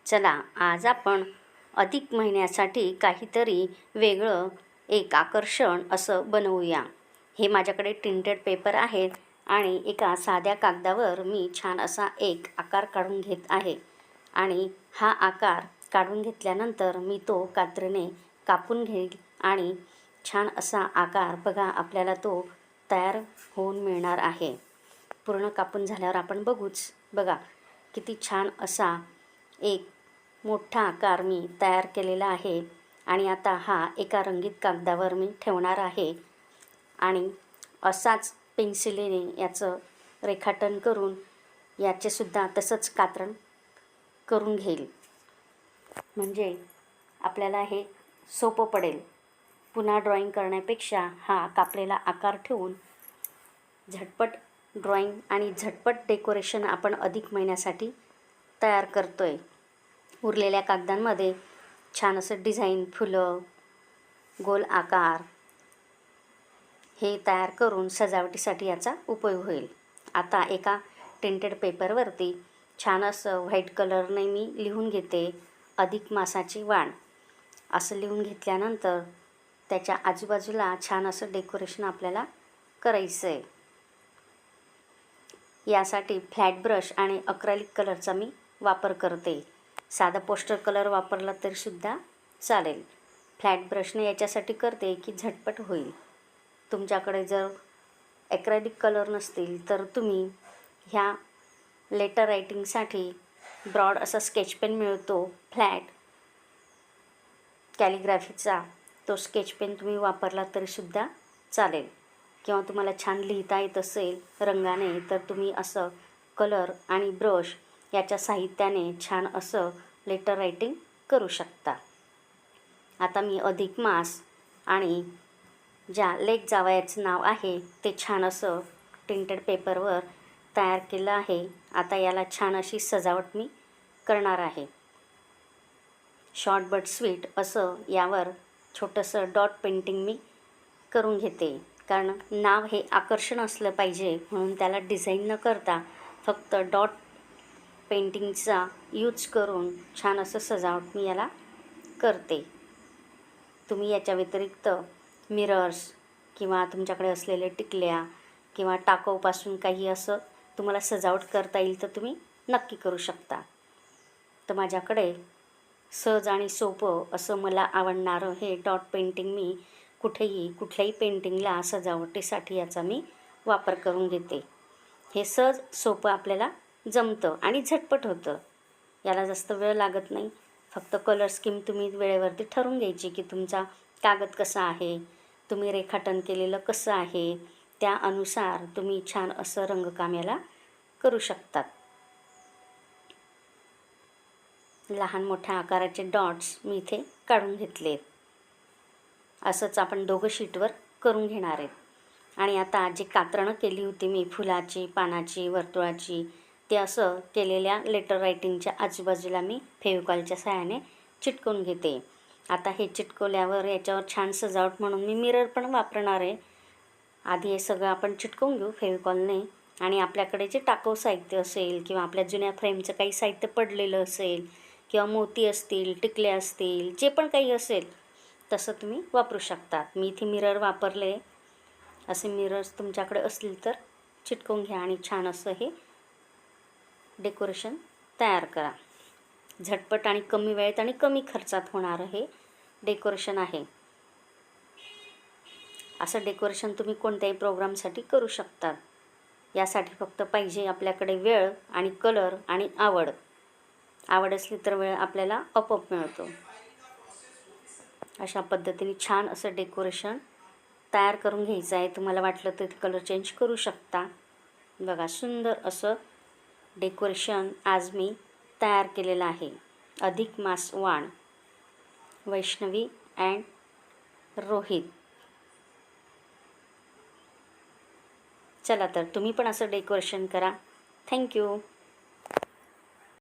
चला आज आपण अधिक महिन्यासाठी काहीतरी वेगळं एक आकर्षण असं बनवूया. हे माझ्याकडे टिंटेड पेपर आहेत आणि एका साध्या कागदावर मी छान असा एक आकार काढून घेत आहे आणि हा आकार काढून घेतल्यानंतर मी तो कात्रीने कापून घेईल आणि छान असा आकार बघा आपल्याला तो तयार होऊन मिळणार आहे. पूर्ण कापून झाल्यावर आपण बघूच. बघा किती छान असा एक मोठा आकार मी तयार केलेला आहे आणि आता हा एका रंगीत कागदावर मी ठेवणार आहे आणि असाच पेन्सिलीने याचं रेखाटन करून याचेसुद्धा तसंच कात्रण करून घेईल, म्हणजे आपल्याला हे सोपं पडेल. पुन्हा ड्रॉईंग करण्यापेक्षा हा कापलेला आकार ठेवून झटपट ड्रॉईंग आणि झटपट डेकोरेशन आपण अधिक महिन्यासाठी तयार करतोय. उरलेल्या कागदांमध्ये छान असं डिझाईन, फुलं, गोल आकार हे तयार करून सजावटीसाठी याचा उपयोग होईल. आता एका टिंटेड पेपरवरती छान असं व्हाईट कलरने मी लिहून घेते, अधिक मासाची वाण असं लिहून घेतल्यानंतर त्याच्या आजूबाजूला छान असं डेकोरेशन आपल्याला करायचं आहे. यासाठी फ्लॅट ब्रश आणि अक्रेलिक कलरचा मी वापर करते. साधा पोस्टर कलर वापरला तरीसुद्धा चालेल. फ्लॅट ब्रशने याच्यासाठी करते की झटपट होईल. तुमच्याकडे जर ॲक्रेलिक कलर नसतील तर तुम्ही ह्या लेटर रायटिंगसाठी ब्रॉड असा स्केच पेन मिळतो, फ्लॅट कॅलिग्राफीचा, तो स्केच पेन तुम्ही वापरला तरीसुद्धा चालेल. किंवा तुम्हाला छान लिहिता येत असेल रंगाने तर तुम्ही असं कलर आणि ब्रश याच्या साहित्याने छान असं लेटर रायटिंग करू शकता. आता मी अधिक मास आणि ज्या लेक जावयाचं नाव आहे ते छान असं टिंटेड पेपरवर तयार केलं आहे. आता याला छान अशी सजावट मी करणार आहे. शॉर्ट बट स्वीट असं यावर छोटंसं डॉट पेंटिंग मी करून घेते, कारण नाव हे आकर्षण असलं पाहिजे म्हणून त्याला डिझाईन न करता फक्त डॉट पेंटिंगचा यूज करून छान असं सजावट मी याला करते. तुम्ही याच्या व्यतिरिक्त मिरर्स किंवा तुमच्याकडे असलेले टिकल्या किंवा टाकाऊपासून काही असं तुम्हाला सजावट करता येईल तर तुम्ही नक्की करू शकता. तर माझ्याकडे सहज आणि सोपं असं मला आवडणारं हे डॉट पेंटिंग मी कुठल्याही पेंटिंगला सजावटीसाठी याचा मी वापर करून घेते. हे सहज सोपं आपल्याला जमतं आणि झटपट होतं. याला जास्त वेळ लागत नाही. फक्त कलर स्कीम तुम्ही वेळेवरती ठरवून घ्यायची की तुमचा कागद कसा आहे, तुम्ही रेखाटन केलेलं कसं आहे, त्या अनुसार तुम्ही छान असं रंगकाम याला करू शकतात. लहान मोठ्या आकाराचे डॉट्स मी इथे काढून घेतलेत. असंच आपण दोघं शीटवर करून घेणार आहेत. आणि आता जी कात्रणं केली होती मी फुलाची, पानाची, वर्तुळाची, ते असं केलेल्या लेटर रायटिंगच्या आजूबाजूला मी फेविकॉलच्या सहाय्याने चिटकवून घेते. आता हे चिटकवल्यावर याच्यावर छान सजावट म्हणून मी मिरर पण वापरणार आहे. आधी हे सगळं आपण चिटकवून घेऊ फेविकॉलने आणि आपल्याकडे जे टाकाऊ साहित्य असेल किंवा आपल्या जुन्या फ्रेमचं काही साहित्य पडलेलं असेल किंवा मोती असतील, टिकले असतील, जे पण काही असेल तसं तुम्ही वापरू शकतात. मी इथे मिरर वापरले. असे मिरर्स तुमच्याकडे असतील तर चिटकवून घ्या आणि छान असं हे डेकोरेशन तयार करा. झटपट आणि कमी वेळेत आणि कमी खर्चात होणारं हे डेकोरेशन आहे. असं डेकोरेशन तुम्ही कोणत्याही प्रोग्रामसाठी करू शकतात. यासाठी फक्त पाहिजे आपल्याकडे वेळ आणि कलर आणि आवड असली तर वेळ आपल्याला आपोआप मिळतो. अशा पद्धतीने छान असं डेकोरेशन तयार करून घ्यायचं आहे. तुम्हाला वाटलं तर कलर चेंज करू शकता. बघा सुंदर असं डेकोरेशन आज मी तयार केलेलं आहे. अधिक मास वाण, वैष्णवी अँड रोहित. चला तर तुम्ही पण असं डेकोरेशन करा. थँक्यू.